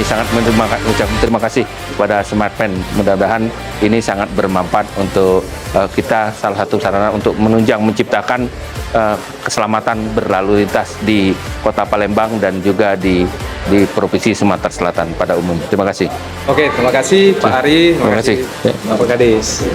kami sangat mengucapkan terima kasih kepada SmartPen. Mudah-mudahan ini sangat bermanfaat untuk kita, salah satu sarana untuk menunjang menciptakan keselamatan berlalu lintas di Kota Palembang dan juga di Provinsi Sumatera Selatan pada umum. Terima kasih. Oke, terima kasih Pak Ari, Terima kasih. Pak Kadis.